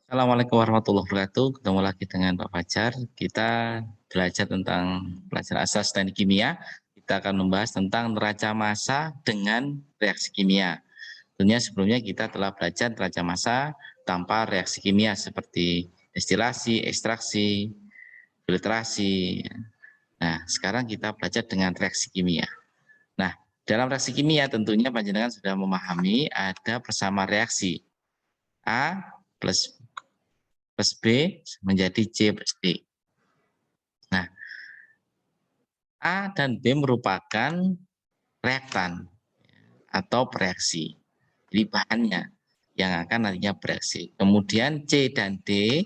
Assalamualaikum warahmatullahi wabarakatuh. Ketemu lagi dengan Pak Fajar. Kita belajar tentang pelajaran asas teknik kimia. Kita akan membahas tentang neraca massa dengan reaksi kimia. Tentunya sebelumnya kita telah belajar neraca massa tanpa reaksi kimia seperti destilasi, ekstraksi, filtrasi. Nah, sekarang kita belajar dengan reaksi kimia. Nah, dalam reaksi kimia tentunya panjenengan sudah memahami ada persama reaksi A plus B menjadi C plus D. Nah, A dan B merupakan reaktan atau bereaksi. Jadi bahannya yang akan nantinya bereaksi. Kemudian C dan D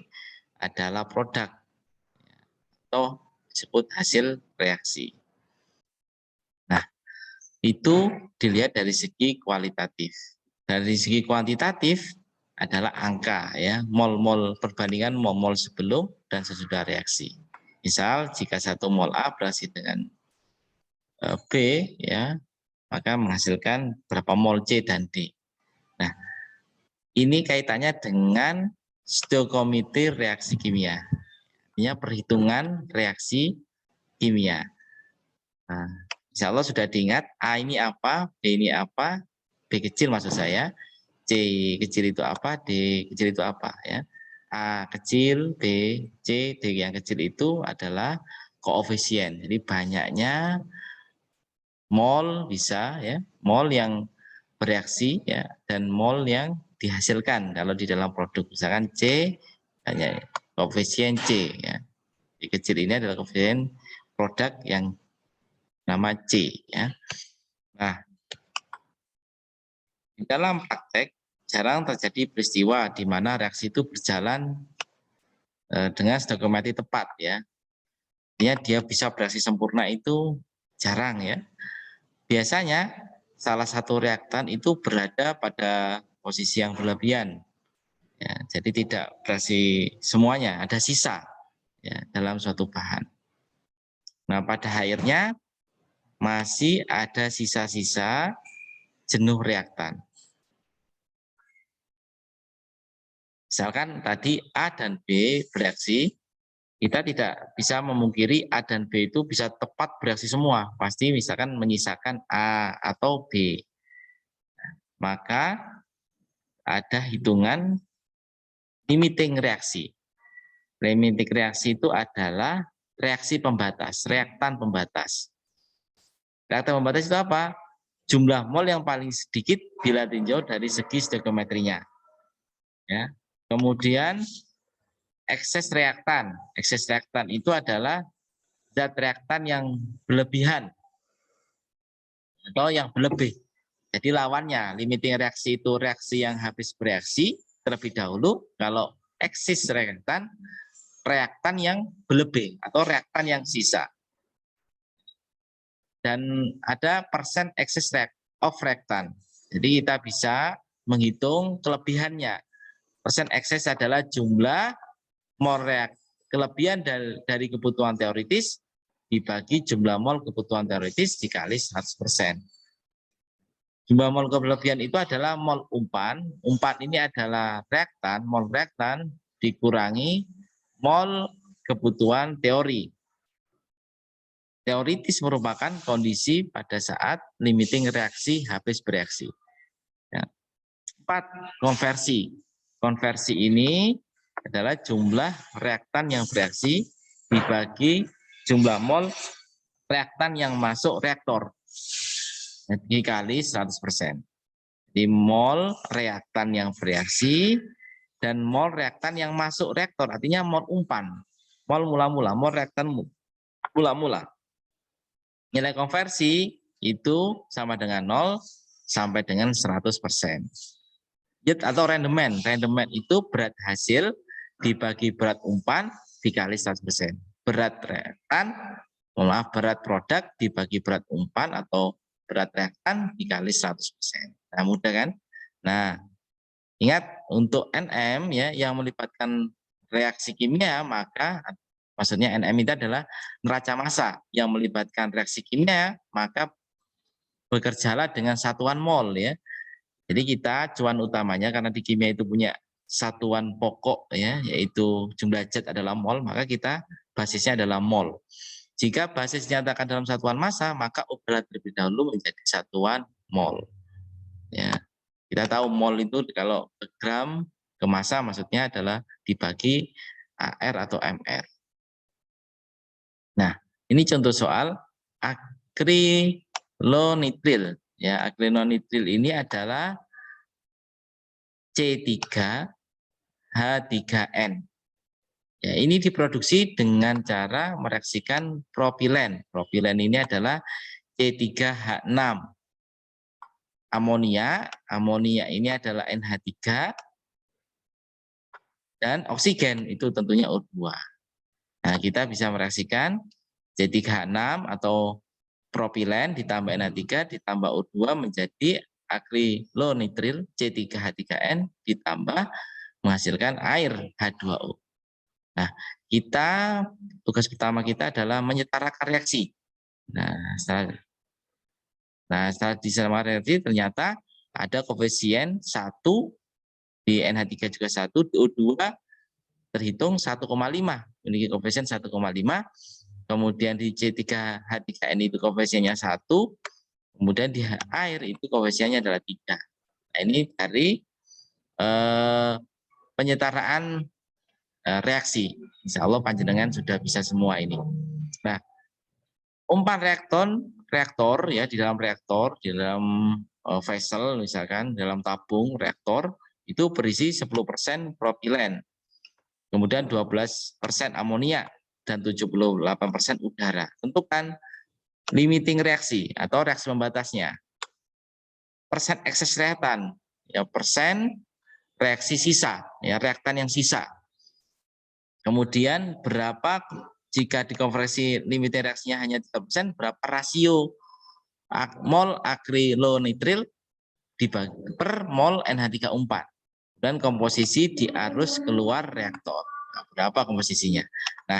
adalah produk atau disebut hasil reaksi. Nah, itu dilihat dari segi kualitatif. Dari segi kuantitatif adalah angka ya, mol-mol perbandingan mol-mol sebelum dan sesudah reaksi. Misal jika 1 mol A bereaksi dengan B ya, maka menghasilkan berapa mol C dan D. Nah, ini kaitannya dengan stoichiometri reaksi kimia. Artinya perhitungan reaksi kimia. Nah, insya Allah sudah diingat A ini apa, B ini apa, B kecil maksud saya, C kecil itu apa, D kecil itu apa ya. A kecil, B, C, D yang kecil itu adalah koefisien. Jadi banyaknya mol bisa ya, mol yang bereaksi ya dan mol yang dihasilkan kalau di dalam produk. Misalkan C hanya koefisien C ya. Di kecil ini adalah koefisien produk yang nama C ya. Nah, di dalam praktek jarang terjadi peristiwa di mana reaksi itu berjalan dengan stoichiometri tepat ya. Dia bisa bereaksi sempurna itu jarang ya. Biasanya salah satu reaktan itu berada pada posisi yang berlebihan. Ya, jadi tidak bereaksi semuanya, ada sisa ya, dalam suatu bahan. Nah, pada akhirnya masih ada sisa-sisa jenuh reaktan. Misalkan tadi A dan B bereaksi, kita tidak bisa memungkiri A dan B itu bisa tepat bereaksi semua. Pasti misalkan menyisakan A atau B. Maka ada hitungan limiting reaksi. Limiting reaksi itu adalah reaksi pembatas, reaktan pembatas. Reaktan pembatas itu apa? Jumlah mol yang paling sedikit bila tinjau dari segi stoichiometrinya. Ya. Kemudian ekses reaktan. Ekses reaktan itu adalah zat reaktan yang berlebihan atau yang berlebih. Jadi lawannya, limiting reaksi itu reaksi yang habis bereaksi terlebih dahulu. Kalau eksis reaktan, reaktan yang berlebih atau reaktan yang sisa. Dan ada persen excess of reaktan. Jadi kita bisa menghitung kelebihannya. Persen excess adalah jumlah mol kelebihan dari kebutuhan teoritis dibagi jumlah mol kebutuhan teoritis dikali 100%. Jumlah mol kelebihan itu adalah mol umpan. Umpan ini adalah reaktan, mol reaktan dikurangi mol kebutuhan teori. Teoritis merupakan kondisi pada saat limiting reaksi habis bereaksi. Ya. 4. Konversi. Konversi ini adalah jumlah reaktan yang bereaksi dibagi jumlah mol reaktan yang masuk reaktor dikali 100%. Jadi mol reaktan yang bereaksi dan mol reaktan yang masuk reaktor, artinya mol umpan, mol mula-mula, mol reaktan mula-mula. Nilai konversi itu sama dengan 0 sampai dengan 100%. Yield atau rendemen. Rendemen itu berat hasil dibagi berat umpan dikali 100%. Berat reaktan, berat produk dibagi berat umpan atau berat reaktan dikali 100%. Nah, mudah kan? Nah, ingat untuk NM ya yang melibatkan reaksi kimia, maka maksudnya NM itu adalah neraca massa yang melibatkan reaksi kimia, maka bekerjalah dengan satuan mol ya. Jadi kita acuan utamanya karena di kimia itu punya satuan pokok ya, yaitu jumlah zat adalah mol, maka kita basisnya adalah mol. Jika basis dinyatakan dalam satuan massa, maka obral terlebih dahulu menjadi satuan mol. Ya, kita tahu mol itu kalau ke gram ke massa maksudnya adalah dibagi AR atau MR. Nah, ini contoh soal akrilonitril. Ya, akrilonitril ini adalah C3H3N. Ya, ini diproduksi dengan cara mereaksikan propilen. Propilen ini adalah C3H6. Amonia, amonia ini adalah NH3 dan oksigen itu tentunya O2. Nah, kita bisa mereaksikan C3H6 atau propilen ditambah NH3 ditambah O2 menjadi akrilonitril C3H3N ditambah menghasilkan air H2O. Nah, tugas pertama kita adalah menyetarakan reaksi. Nah, setelah disetarakan reaksi ternyata ada koefisien 1 di NH3 juga 1, di O2 terhitung 1,5, memiliki koefisien 1,5. Kemudian di C3H3N itu koefisiennya 1, kemudian di air itu koefisiennya adalah 3. Nah, ini dari penyetaraan reaksi. Insya Allah panjenengan sudah bisa semua ini. Nah, umpan reaktor ya di dalam reaktor, di dalam vessel misalkan, dalam tabung reaktor itu berisi 10% propilen, kemudian 12% amonia dan 78% udara. Tentukan limiting reaksi atau reaksi pembatasnya. Persen ekses reaktan, ya persen reaksi sisa, ya reaktan yang sisa. Kemudian berapa jika dikonversi limit reaksinya hanya 3%, berapa rasio mol akrilonitril dibagi per mol NH3O4 dan komposisi di arus keluar reaktor. Nah, berapa komposisinya? Nah,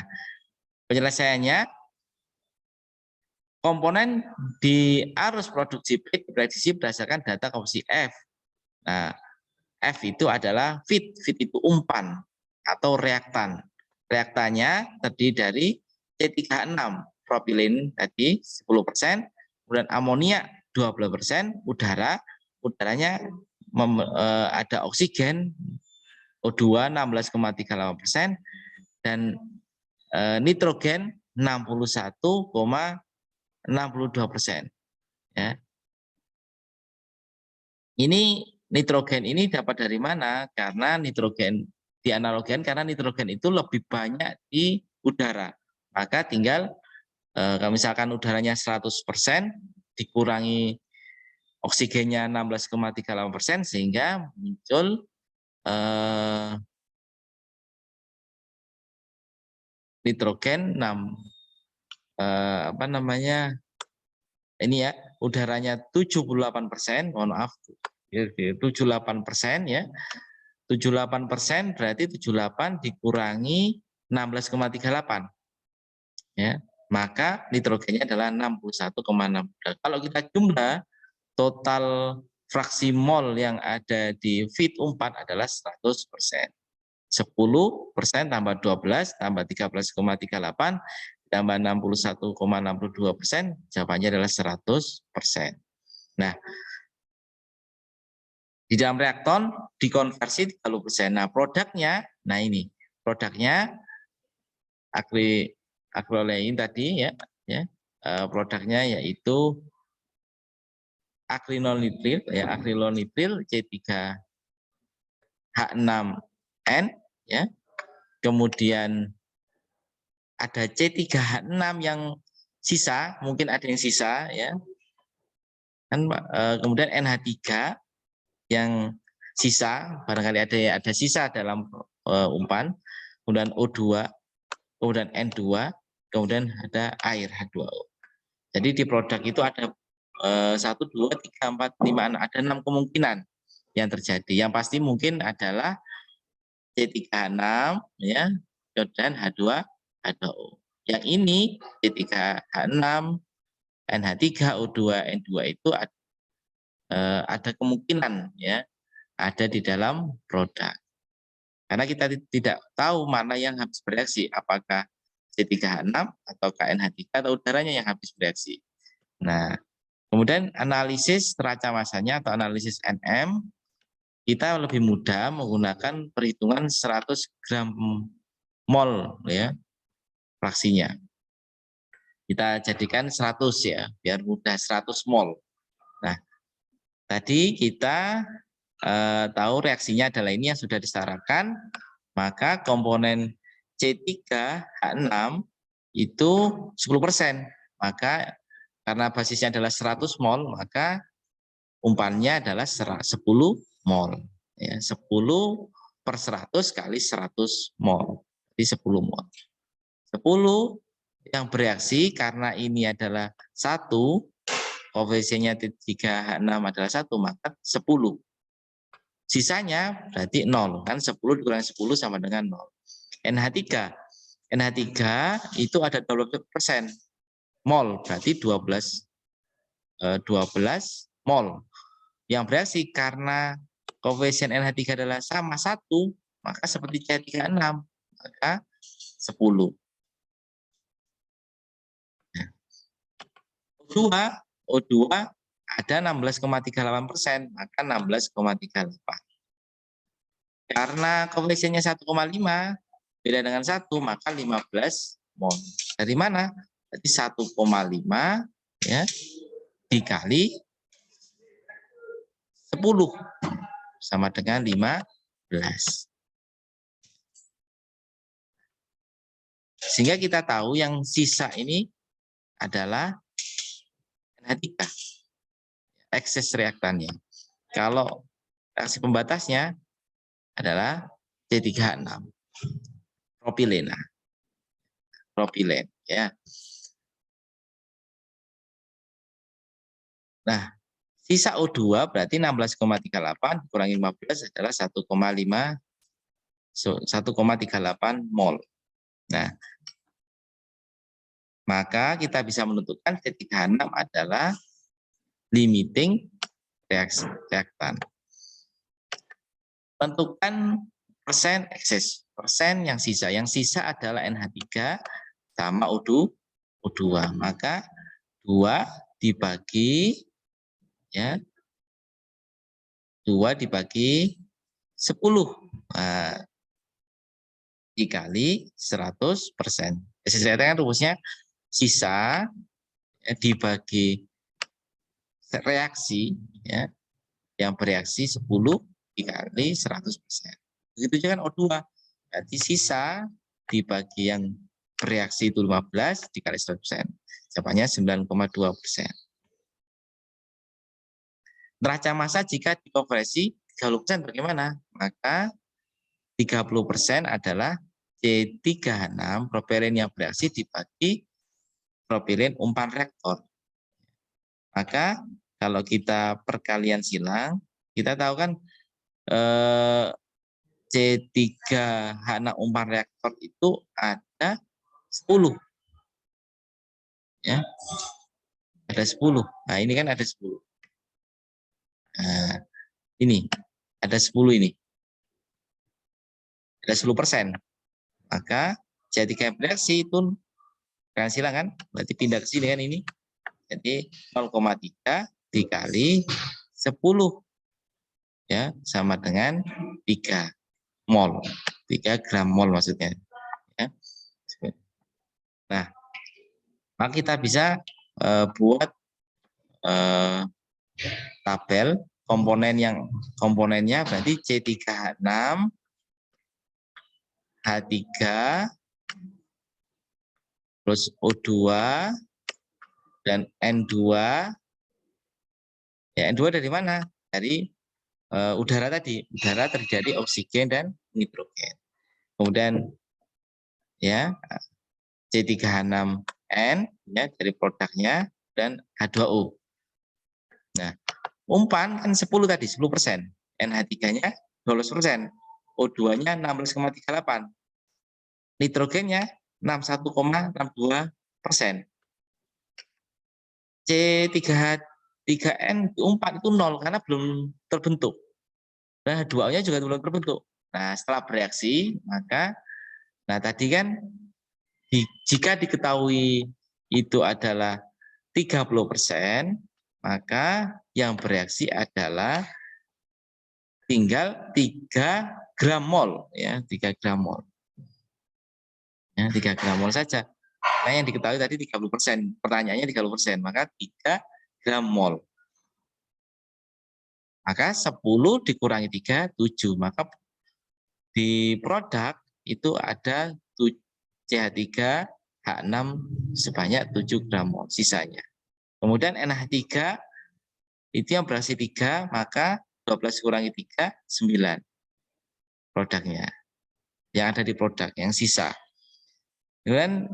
penyelesaiannya komponen di arus produksi P diprediksi berdasarkan data komposisi F. Nah, F itu adalah feed itu umpan atau reaktan. Reaktannya terdiri dari C3H6 propilen tadi 10%, kemudian amonia 20%, udaranya ada oksigen O2 16,38% dan nitrogen 61,62%. Ya. Ini nitrogen ini dapat dari mana? Karena nitrogen dianalogikan karena nitrogen itu lebih banyak di udara. Maka tinggal kalau misalkan udaranya 100% dikurangi oksigennya 16,38% sehingga muncul nitrogen 6 ini ya udaranya 78%, mohon maaf 78% ya. 78% berarti 78 dikurangi 16,38 ya, maka nitrogennya adalah 61,6. Kalau kita jumlah total fraksi mol yang ada di feed 4 adalah 100%. 10% tambah 12 tambah 13,38 tambah 61,62%, jawabannya adalah 100%. Nah, di dalam reaktor dikonversi 30%. Nah, produknya, nah ini produknya akrilolein tadi ya, produknya yaitu akrilonitril ya, akrilonitril C3H6N ya. Kemudian ada C3H6 yang sisa, mungkin ada yang sisa ya. Kan kemudian NH3 yang sisa, barangkali ada sisa dalam umpan, kemudian O2, kemudian N2, kemudian ada air H2O. Jadi di produk itu ada 1, 2, 3, 4, 5, 6, ada 6 kemungkinan yang terjadi. Yang pasti mungkin adalah C3H6 ya, dan H2O. Yang ini C3H6, NH3, O2, N2 itu ada kemungkinan ya ada di dalam produk. Karena kita tidak tahu mana yang habis bereaksi, apakah C3H6 atau KNH3 atau udaranya yang habis bereaksi. Nah, kemudian analisis neraca masanya atau analisis NM, kita lebih mudah menggunakan perhitungan 100 gram mol ya fraksinya. Kita jadikan 100 ya, biar mudah 100 mol. Nah, tadi kita tahu reaksinya adalah ini yang sudah disetarakan, maka komponen C3H6 itu 10%. Maka karena basisnya adalah 100 mol, maka umpannya adalah 10 mol. Ya, 10 per 100 kali 100 mol. Jadi 10 mol. 10 yang bereaksi karena ini adalah 1, koefisiennya T3H6 adalah 1, maka 10. Sisanya berarti 0. Kan 10 dikurangi 10 sama dengan 0. NH3. NH3 itu ada 12% mol, berarti 12 mol. Yang bereaksi karena koefisien NH3 adalah sama 1, maka seperti C3H6, maka 10. O2 ada 16,38%, maka 16,38. Karena koefisiennya 1,5, beda dengan 1, maka 15 mol. Dari mana? Jadi 1,5 ya dikali 10 sama dengan 15. Sehingga kita tahu yang sisa ini adalah NH3, ekses reaktannya. Kalau reaksi pembatasnya adalah C3H6, propilena, propilen ya. Nah, sisa O2 berarti 16,38 dikurangi 15 adalah 1,38 mol. Nah, maka kita bisa menentukan C3H6 adalah limiting reaktan. Tentukan persen ekses, persen yang sisa. Yang sisa adalah NH3 sama O2. Maka 2 dibagi ya 2 dibagi 10 dikali 100%. Ekses reaktan kan rumusnya sisa dibagi reaksi ya yang bereaksi 10 dikali 100%. Begitu juga kan O2. Berarti sisa dibagi yang bereaksi itu 15 dikali 100%. Jawabannya 9,2%. Neraca massa jika dikonversi 30% bagaimana? Maka 30% adalah C3H6 propilen yang bereaksi dibagi propilen umpan reaktor. Maka kalau kita perkalian silang, kita tahu kan C3H6 umpan reaktor itu ada 10. Ya. Ada 10. Nah, ini kan ada 10. Nah, ini ada 10 ini. Ada 10%. Maka C3 bereaksi itu kan silang kan? Berarti pindah ke sini kan ini. Jadi 0,3 dikali 10 ya sama dengan 3 mol. 3 gram mol maksudnya. Ya. Nah, maka kita bisa buat tabel komponennya berarti C3H6, H3, terus O2 dan N2. Ya, N2 dari mana? Dari udara tadi. Udara terjadi oksigen dan nitrogen. Kemudian ya C3H6N ya dari produknya dan H2O. Nah, umpan kan 10 tadi, 10%. NH3-nya 12%. O2-nya 16,38. Nitrogennya 61,62%. C3H3N umpan itu 0 karena belum terbentuk. Dan H2O-nya juga belum terbentuk. Nah, setelah bereaksi, maka tadi kan jika diketahui itu adalah 30%, maka yang bereaksi adalah tinggal 3 gram mol, ya, 3 gram mol. Ya, 3 gram mol saja. Nah, yang diketahui tadi 30%, pertanyaannya 30%, maka 3 gram mol. Maka 10 dikurangi 3, 7. Maka di produk itu ada CH3H6 sebanyak 7 gram mol sisanya. Kemudian NH3 itu yang bereaksi 3, maka 12 kurangi 3, 9 produknya. Yang ada di produk, yang sisa. Kemudian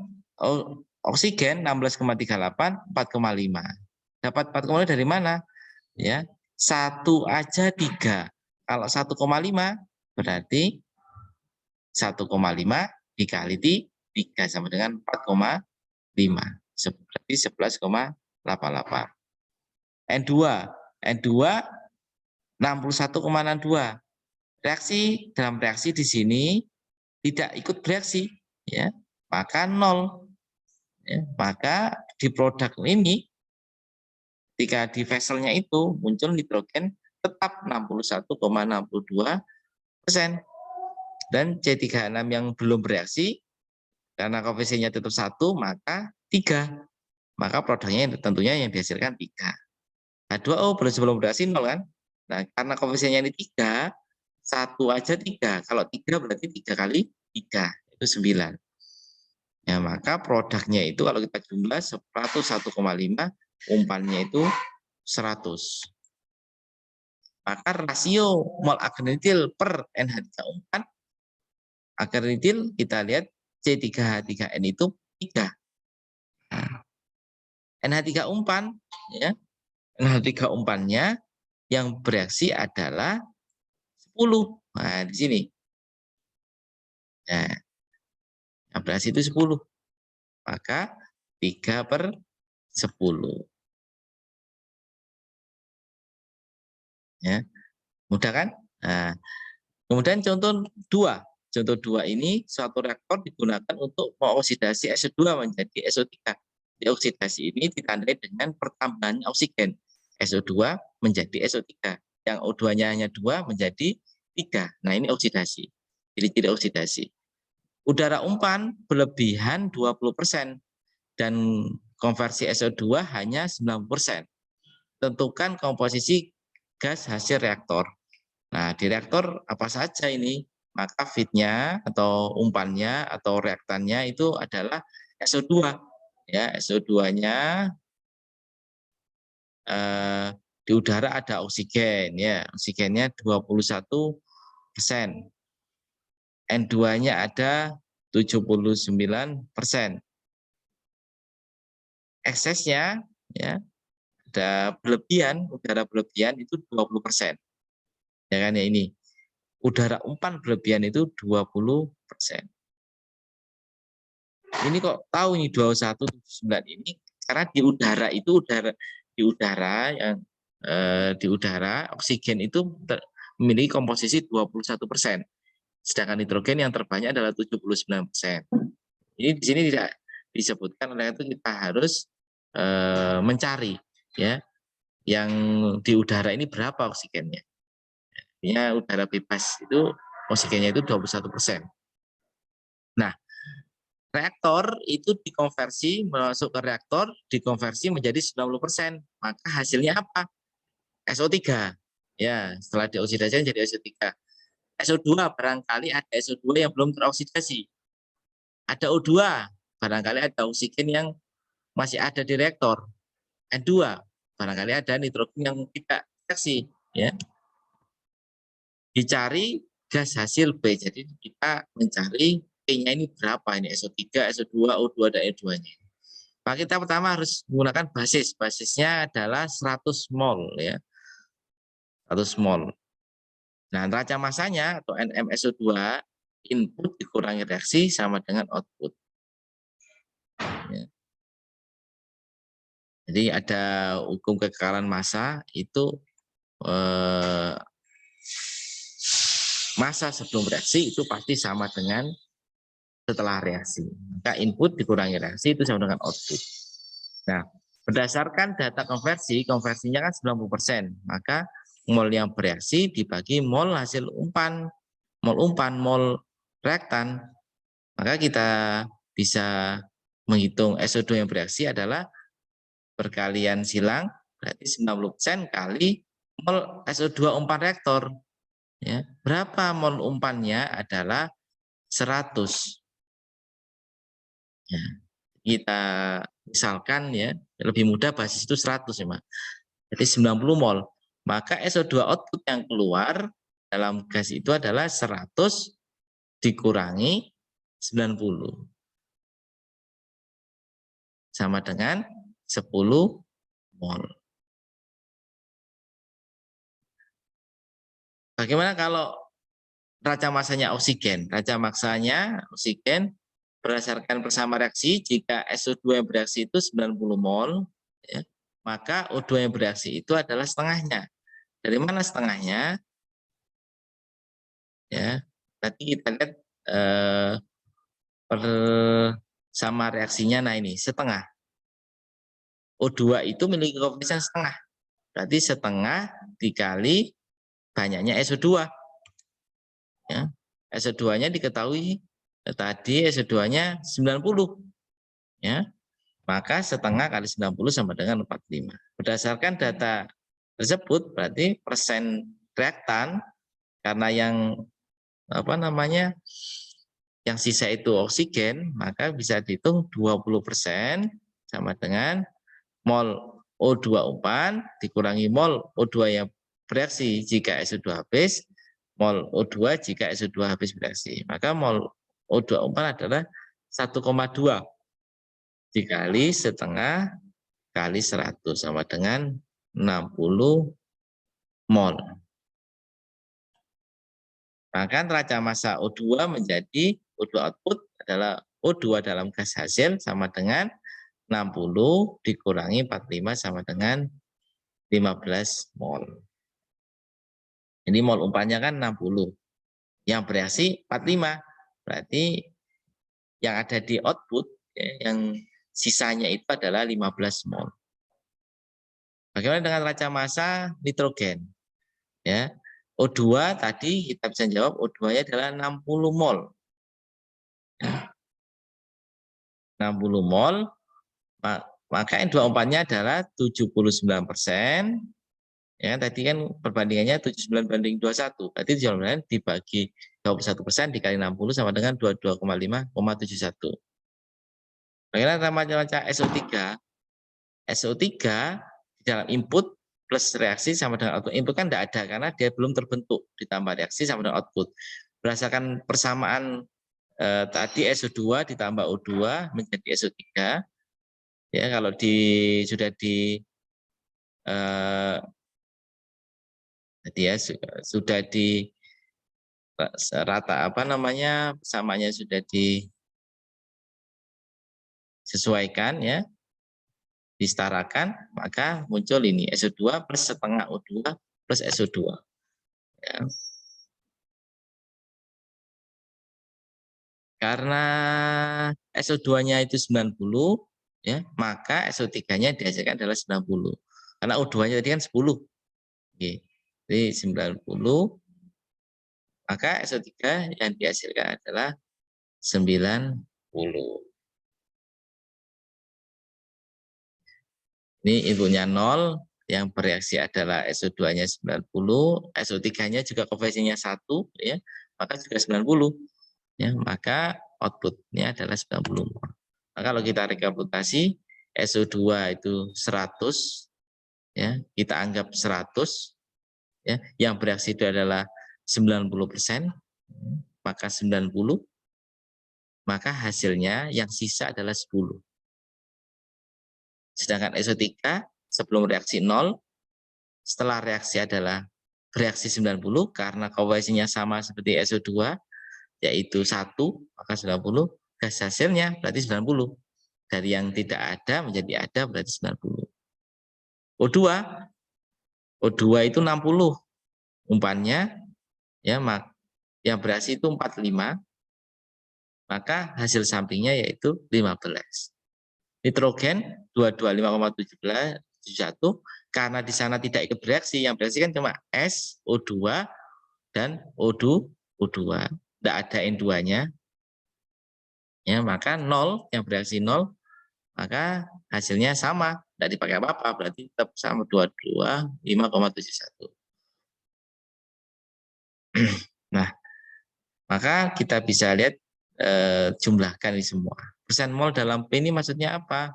oksigen 16,38, 4,5. Dapat 4,5 dari mana? Ya, 1 aja 3. Kalau 1,5 berarti 1,5 dikali 3 sama dengan 4,5. Berarti 11,88. N2 61,62. Dalam reaksi di sini tidak ikut bereaksi, ya, maka 0. Ya, maka di produk ini ketika di vesselnya itu muncul nitrogen tetap 61,62%. Dan C3H6 yang belum bereaksi karena koefisiennya tetap 1, maka 3. Maka produknya tentunya yang dihasilkan 3. H2O sebelum bereaksi 0 kan? Nah, karena koefisiennya ini 3, 1 aja 3. Kalau 3 berarti 3 kali 3, itu 9. Ya, maka produknya itu kalau kita jumlah 101,5, umpannya itu 100. Maka rasio mol akrenitil per NH3 umpan, akrenitil kita lihat C3H3N itu 3. Nah, NH3 umpan, ya, NH3 umpannya yang bereaksi adalah 10. Nah, di sini. Nah, yang bereaksi itu 10. Maka 3/10. Ya, mudah kan? Nah, kemudian contoh 2. Contoh 2 ini suatu reaktor digunakan untuk mengoksidasi SO2 menjadi SO3. Oksidasi ini ditandai dengan pertambahan oksigen. SO2 menjadi SO3. Yang O2-nya hanya 2 menjadi 3. Nah, ini oksidasi. Ciri-ciri oksidasi. Udara umpan berlebihan 20% dan konversi SO2 hanya 90%. Tentukan komposisi gas hasil reaktor. Nah, di reaktor apa saja ini? Maka feed-nya atau umpannya atau reaktannya itu adalah SO2. Ya, SO2-nya di udara ada oksigen, ya, oksigennya 21%. N2-nya ada 79%. Eksesnya, ya, ada berlebihan, udara berlebihan itu 20%. Ya kan, ya, ini. Udara umpan berlebihan itu 20%. Ini kok tahu ini 2179 ini karena di udara itu yang di udara oksigen itu memiliki komposisi 21%. Sedangkan nitrogen yang terbanyak adalah 79%. Ini di sini tidak disebutkan, oleh itu kita harus mencari, ya, yang di udara ini berapa oksigennya. Artinya udara bebas itu oksigennya itu 21%. Nah, reaktor itu dikonversi, masuk ke reaktor, dikonversi menjadi 90%. Maka hasilnya apa? SO3. Ya, setelah dioksidasi jadi SO3. SO2 barangkali ada SO2 yang belum teroksidasi. Ada O2, barangkali ada oksigen yang masih ada di reaktor. N2, barangkali ada nitrogen yang tidak reaksi. Ya. Dicari gas hasil B. Jadi kita mencari P-nya ini berapa, ini SO3, SO2, O2, dan E2-nya. Maka kita pertama harus menggunakan basis. Basisnya adalah 100 mol, ya. 100 mol. Nah, neraca masanya atau NmSO2 input dikurangi reaksi sama dengan output. Ya. Jadi ada hukum kekekalan massa itu massa sebelum reaksi itu pasti sama dengan setelah reaksi. Maka input dikurangi reaksi itu sama dengan output. Nah, berdasarkan data konversi, konversinya kan 90%. Maka mol yang bereaksi dibagi mol hasil umpan, mol reaktan. Maka kita bisa menghitung SO2 yang bereaksi adalah perkalian silang, berarti 90% kali mol SO2 umpan reaktor. Ya, berapa mol umpannya adalah 100. Ya, kita misalkan ya, lebih mudah basis itu 100 ya, Mak. Jadi 90 mol. Maka SO2 output yang keluar dalam gas itu adalah 100 dikurangi 90. Sama dengan 10 mol. Bagaimana kalau raca massanya oksigen? Raca massanya oksigen berdasarkan persama reaksi, jika SO2 yang bereaksi itu 90 mol, ya, maka O2 yang bereaksi itu adalah setengahnya. Dari mana setengahnya? Ya, nanti kita lihat sama reaksinya. Nah ini setengah. O2 itu memiliki koefisien setengah. Berarti setengah dikali banyaknya SO2. Ya, SO2-nya diketahui tadi SO2-nya 90. Ya, maka setengah kali 90 sama dengan 45. Berdasarkan data tersebut berarti persen reaktan, karena yang yang sisa itu oksigen, maka bisa dihitung 20% sama dengan mol O2 umpan dikurangi mol O2 yang bereaksi jika SO2 habis, mol O2 jika SO2 habis bereaksi. Maka mol O2 umpan adalah 1,2 dikali setengah kali 100 sama dengan 60 mol. Maka raca massa O2 menjadi O2 output adalah O2 dalam gas hasil sama dengan 60 dikurangi 45 sama dengan 15 mol. Jadi mol umpannya kan 60. Yang bereaksi 45. Berarti yang ada di output ya, yang sisanya itu adalah 15 mol. Bagaimana dengan raca massa nitrogen? Ya, O2 tadi kita bisa jawab O2-nya adalah 60 mol. 60 mol, maka N24-nya adalah 79%. Ya, tadi kan perbandingannya 79 banding 21. Berarti 79 dibagi 21% dikali 60 sama dengan 22,5,71. Bagaimana raca SO3? SO3 di dalam input plus reaksi sama dengan output. Input kan tidak ada karena dia belum terbentuk, ditambah reaksi sama dengan output. Berdasarkan persamaan tadi SO2 ditambah O2 menjadi SO3. Ya, kalau sudah di jadi ya sudah di rata persamanya sudah disesuaikan ya, disetarakan, maka muncul ini SO2 plus setengah O2 plus SO2. Ya. Karena SO2-nya itu 90, ya, maka SO3-nya dihasilkan adalah 90. Karena O2-nya tadi kan 10. Oke. Jadi 90, maka SO3 yang dihasilkan adalah 90. Ini inputnya 0, yang bereaksi adalah SO2-nya 90, SO3-nya juga koefisiennya 1, ya, maka juga 90. Ya, maka outputnya adalah 90 mol. Nah, kalau kita rekapitulasi, SO2 itu 100, ya, kita anggap 100, ya, yang bereaksi itu adalah 90%, maka 90, maka hasilnya yang sisa adalah 10. Sedangkan SO3 sebelum reaksi 0, setelah reaksi adalah bereaksi 90 karena koefisiennya sama seperti SO2, yaitu 1, maka 90, gas hasilnya berarti 90. Dari yang tidak ada menjadi ada berarti 90. O2 itu 60 umpannya, ya, yang bereaksi itu 45, maka hasil sampingnya yaitu 15. Nitrogen 225,71, karena di sana tidak ikut bereaksi, yang bereaksi kan cuma S, O2, dan O2. Tidak ada N2-nya. Ya, maka 0, yang bereaksi 0, maka hasilnya sama, tidak dipakai apa-apa, berarti tetap sama 225,71. Nah, maka kita bisa lihat jumlahkan ini semua. Persen mol dalam P ini maksudnya apa?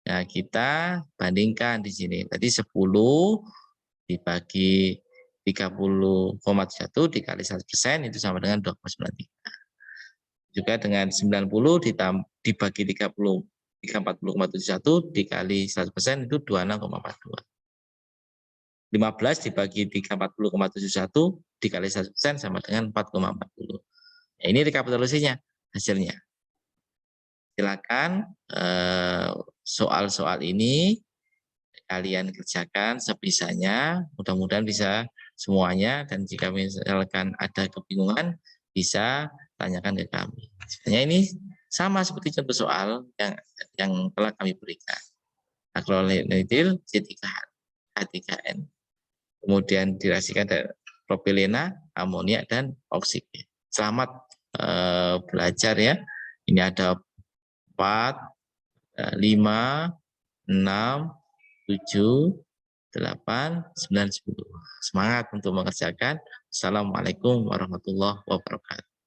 Ya, kita bandingkan di sini. Tadi 10 dibagi 30,1 dikali 1% itu sama dengan 2,93. Juga dengan 90 dibagi 340,71 dikali 100% itu 26,42. 15 dibagi 340,71 dikali 1% sama dengan 4,40. Ya, ini rekapitulasinya hasilnya. Silakan soal-soal ini kalian kerjakan sebisanya, mudah-mudahan bisa semuanya, dan jika misalkan ada kebingungan bisa tanyakan ke kami. Sebenarnya ini sama seperti contoh soal yang telah kami berikan. Akrolinitil C3H3N, kemudian direaksikan dengan propilena, amonia, dan oksigen. Selamat belajar ya. Ini ada 4, 5, 6, 7, 8, 9, 10. Semangat untuk mengerjakan. Assalamualaikum warahmatullahi wabarakatuh.